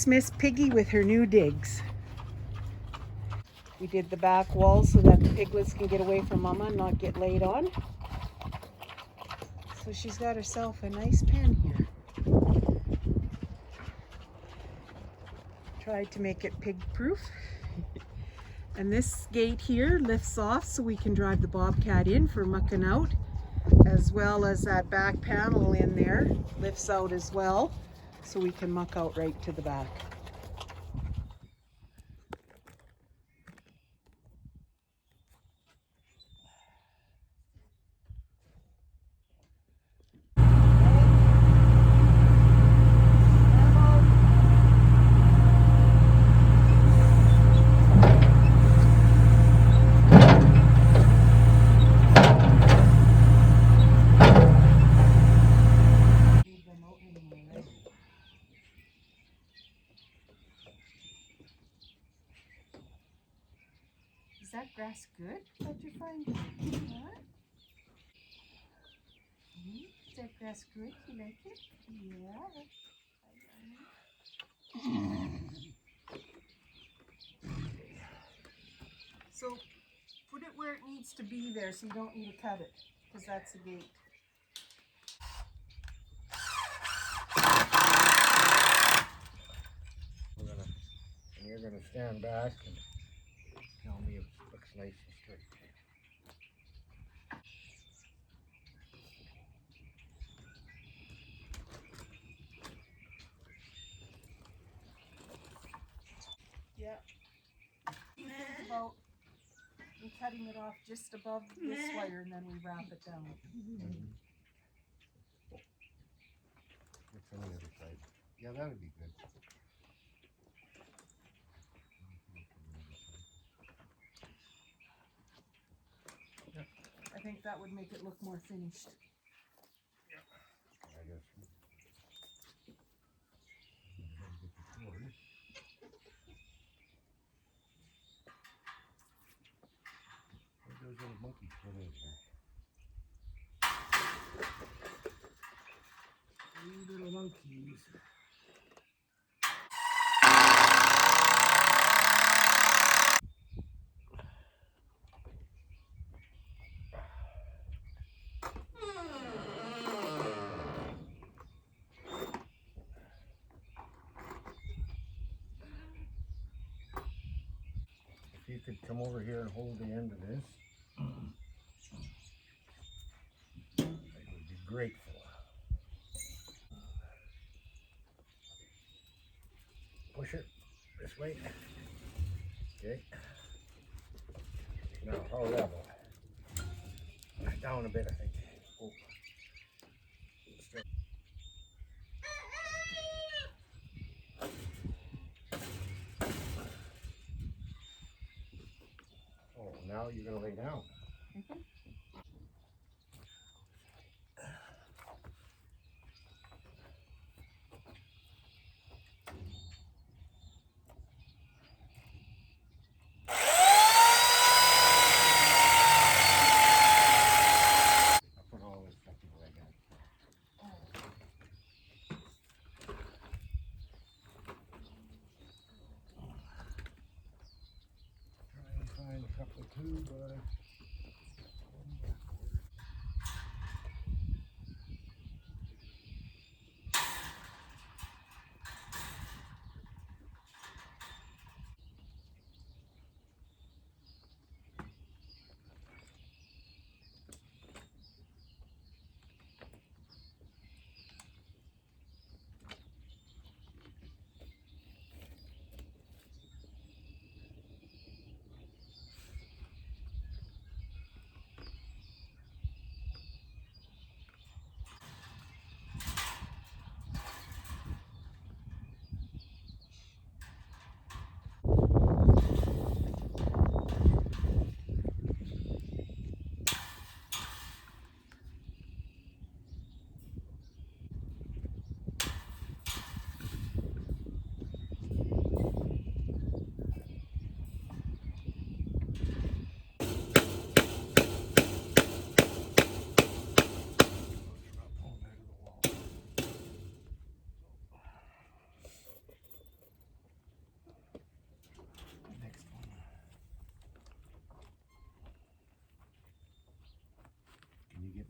Here's Miss Piggy with her new digs. We did the back wall so that the piglets can get away from Mama and not get laid on. So she's got herself a nice pen here. Tried to make it pig proof. And this gate here lifts off so we can drive the bobcat in for mucking out, as well as that back panel in there lifts out as well so we can muck out right to the back. Is that grass good that you're finding? Huh? Is that grass good? You like it? Yeah. So put it where it needs to be there so you don't need to cut it, because that's the gate. You're going to stand back and tell me if it looks nice and straight. Yeah. You think about cutting it off just above this wire and then we wrap it down. What's on the other side? Yeah, that would be good. I think that would make it look more finished. I guess. Where those little monkeys put in here? Three little monkeys. If you could come over here and hold the end of this, I would be grateful. Push it this way. Okay. Now, how level? Down a bit, I think. Oh. Oh, now you're going to lay down. I'll put all this stuff away again. Try and find a couple of too, but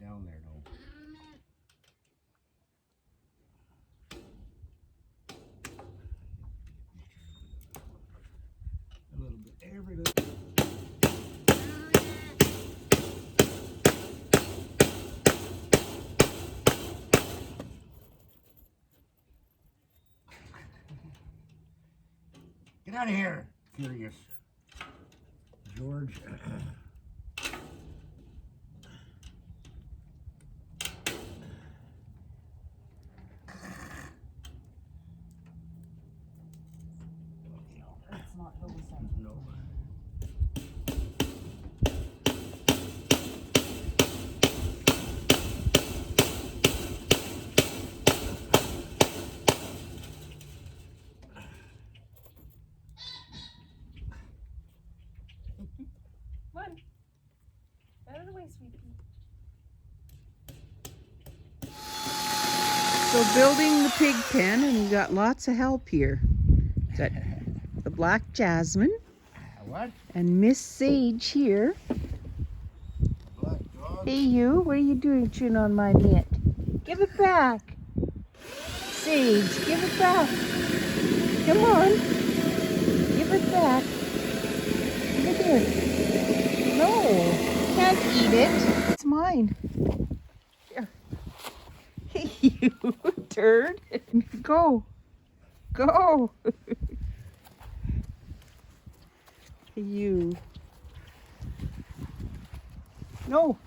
down there though. A little bit every little. Get out of here, curious George. It's not those. No. Come on. Out of the way, sweet pea. So building the pig pen, and we got lots of help here. Got the black jasmine What? and Miss Sage here. Black dog? Hey you, what are you doing chewing on my mitt? Give it back. Sage, give it back. Come on. Give it back. Give it here. No, can't eat it. It's mine. Here. Hey you, turd. Go. Go. You. No.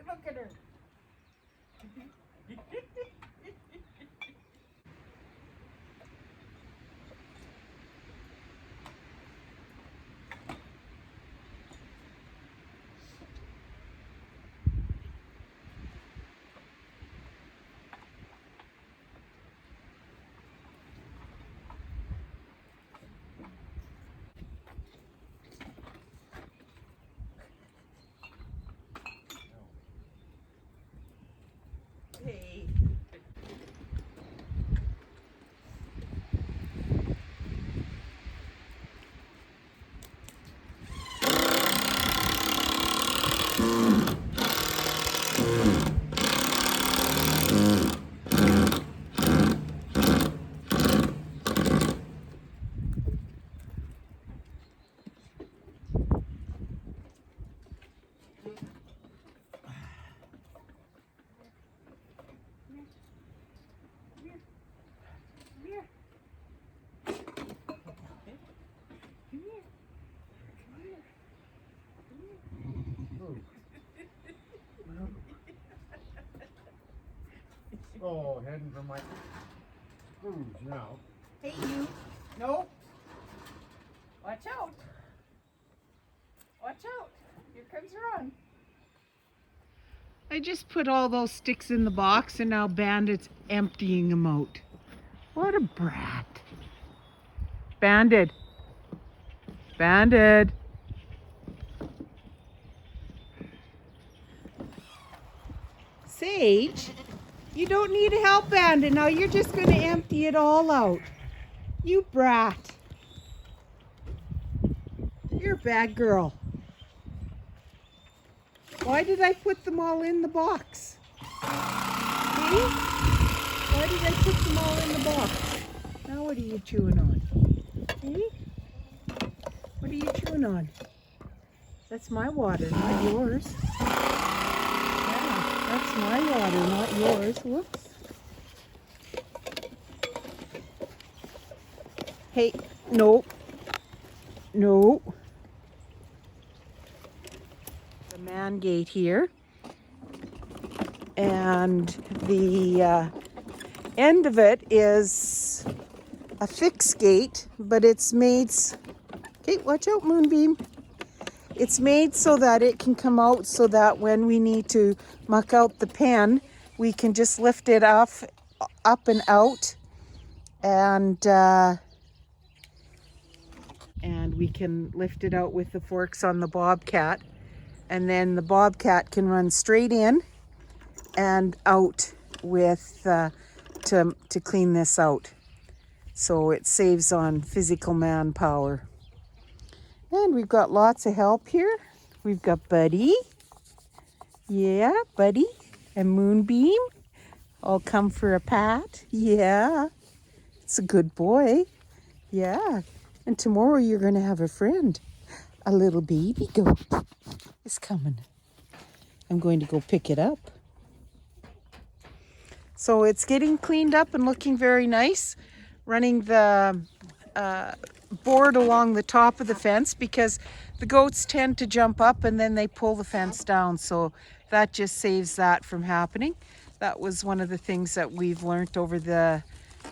Look at her. Hey. Oh, heading for my screws now. Hey you. No. Watch out. Watch out. Here comes Ron. I just put all those sticks in the box and now Bandit's emptying them out. What a brat. Bandit. Bandit. Sage, you don't need help, Bandit. Now you're just going to empty it all out. You brat. You're a bad girl. Why did I put them all in the box? See? Why did I put them all in the box? Now what are you chewing on? See? What are you chewing on? That's my water, not yours. Yeah, that's my water, not yours. Whoops. Hey, no. No. The man gate here. And the end of it is a fixed gate, but it's made... Okay, watch out, Moonbeam. It's made so that it can come out so that when we need to muck out the pen, we can just lift it up and out, and we can lift it out with the forks on the bobcat And then the bobcat can run straight in and out with to clean this out. So it saves on physical manpower. And we've got lots of help here. We've got Buddy. Yeah, Buddy and Moonbeam all come for a pat. Yeah, it's a good boy. Yeah, and tomorrow you're going to have a friend. A little baby goat is coming. I'm going to go pick it up. So it's getting cleaned up and looking very nice. Running the board along the top of the fence because the goats tend to jump up and then they pull the fence down. So that just saves that from happening. That was one of the things that we've learned over the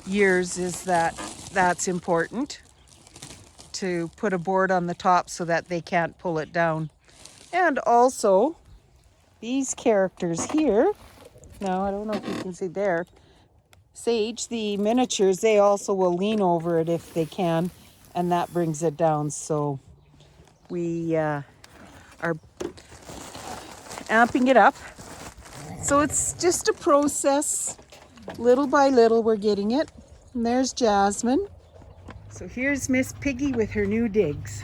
years, is that that's important to put a board on the top so that they can't pull it down. And also these characters here, now I don't know if you can see there, Sage, the miniatures, they also will lean over it if they can, and that brings it down. So we are amping it up. So it's just a process. Little by little we're getting it. And there's Jasmine. So here's Miss Piggy with her new digs.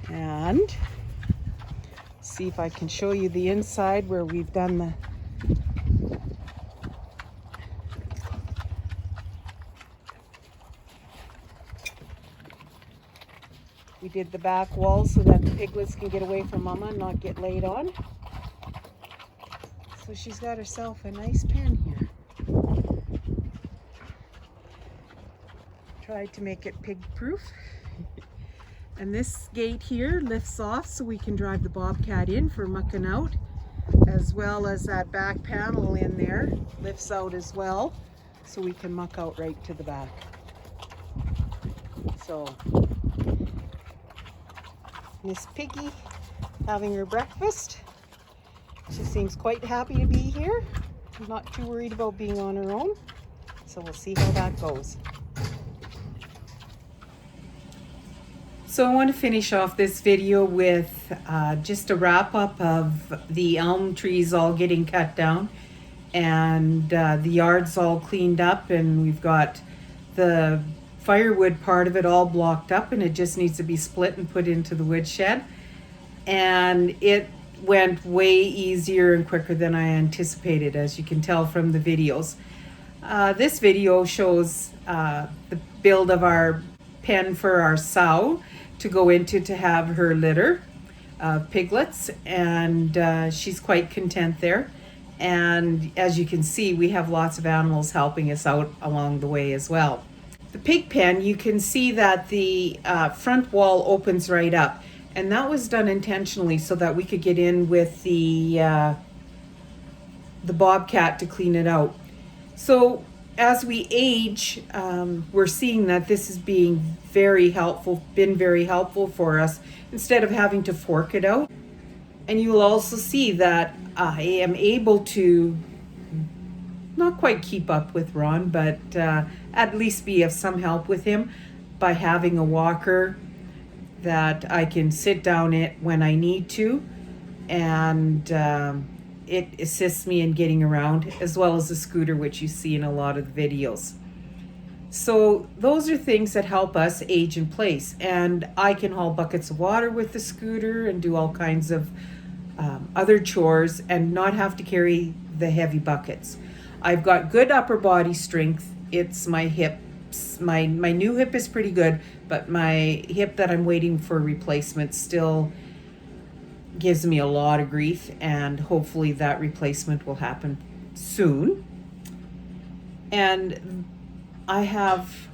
And see if I can show you the inside where we've done the We did the back wall so that the piglets can get away from Mama and not get laid on. So she's got herself a nice pen here. Tried to make it pig-proof. And this gate here lifts off so we can drive the bobcat in for mucking out, as well as that back panel in there lifts out as well so we can muck out right to the back. So Miss Piggy having her breakfast. She seems quite happy to be here. Not too worried about being on her own. So we'll see how that goes. So I want to finish off this video with just a wrap up of the elm trees all getting cut down and the yard's all cleaned up, and we've got the firewood part of it all blocked up and it just needs to be split and put into the woodshed. And it went way easier and quicker than I anticipated, as you can tell from the videos. This video shows the build of our pen for our sow to go into to have her litter of piglets, and she's quite content there. And as you can see, we have lots of animals helping us out along the way as well. The pig pen, you can see that the front wall opens right up, and that was done intentionally so that we could get in with the bobcat to clean it out. So as we age, we're seeing that this is been very helpful for us instead of having to fork it out. And you'll also see that I am able to not quite keep up with Ron, but at least be of some help with him by having a walker that I can sit down it when I need to, and it assists me in getting around, as well as a scooter, which you see in a lot of the videos. So those are things that help us age in place, and I can haul buckets of water with the scooter and do all kinds of other chores and not have to carry the heavy buckets. I've got good upper body strength. It's my hips. My new hip is pretty good, but my hip that I'm waiting for replacement still gives me a lot of grief, and hopefully that replacement will happen soon. And I have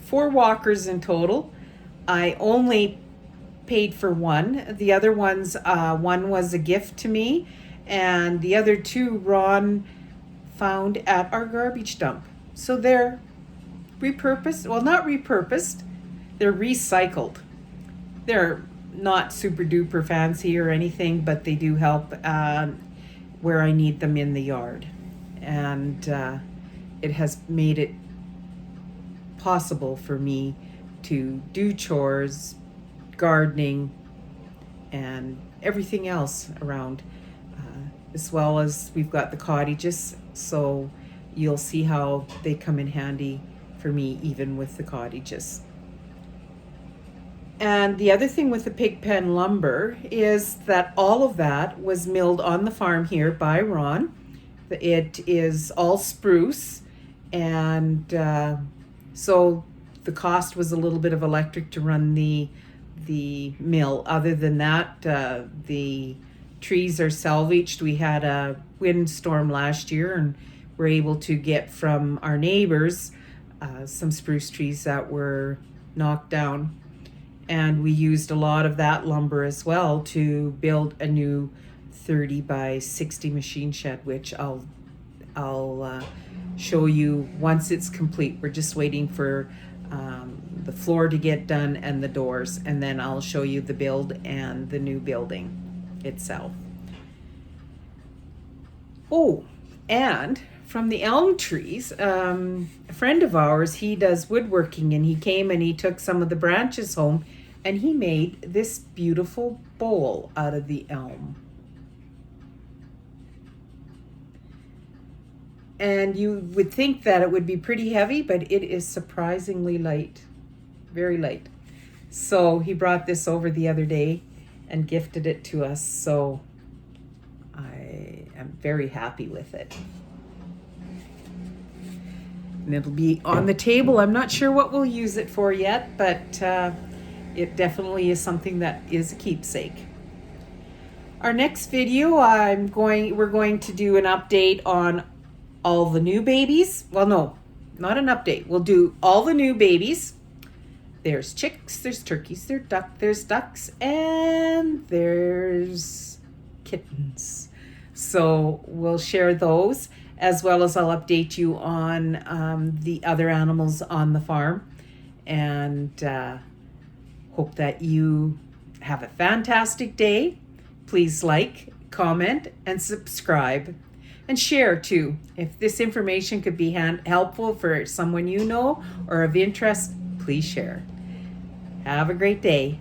4 walkers in total. I only paid for one. The other ones, one was a gift to me, and the other 2 Ron found at our garbage dump. So they're repurposed, well, not repurposed, they're recycled. They're not super duper fancy or anything, but they do help where I need them in the yard. And it has made it possible for me to do chores, gardening and everything else around, as well as we've got the cottages, so you'll see how they come in handy for me even with the cottages. And the other thing with the pig pen lumber is that all of that was milled on the farm here by Ron. It is all spruce, and so the cost was a little bit of electric to run the mill. Other than that, the trees are salvaged. We had a windstorm last year and were able to get from our neighbors some spruce trees that were knocked down. And we used a lot of that lumber as well to build a new 30 by 60 machine shed, which I'll show you once it's complete. We're just waiting for the floor to get done and the doors, and then I'll show you the build and the new building itself. Oh, and from the elm trees, a friend of ours, he does woodworking, and he came and he took some of the branches home and he made this beautiful bowl out of the elm. And you would think that it would be pretty heavy, but it is surprisingly light, very light. So he brought this over the other day and gifted it to us. So I am very happy with it. And it'll be on the table. I'm not sure what we'll use it for yet, but it definitely is something that is a keepsake. Our next video, we're going to do an update on all the new babies. Well, no, not an update. We'll do all the new babies. There's chicks, there's turkeys, there's ducks, and there's kittens. So we'll share those, as well as I'll update you on the other animals on the farm. And hope that you have a fantastic day. Please like, comment, and subscribe. And share too. If this information could be helpful for someone you know or of interest, please share. Have a great day.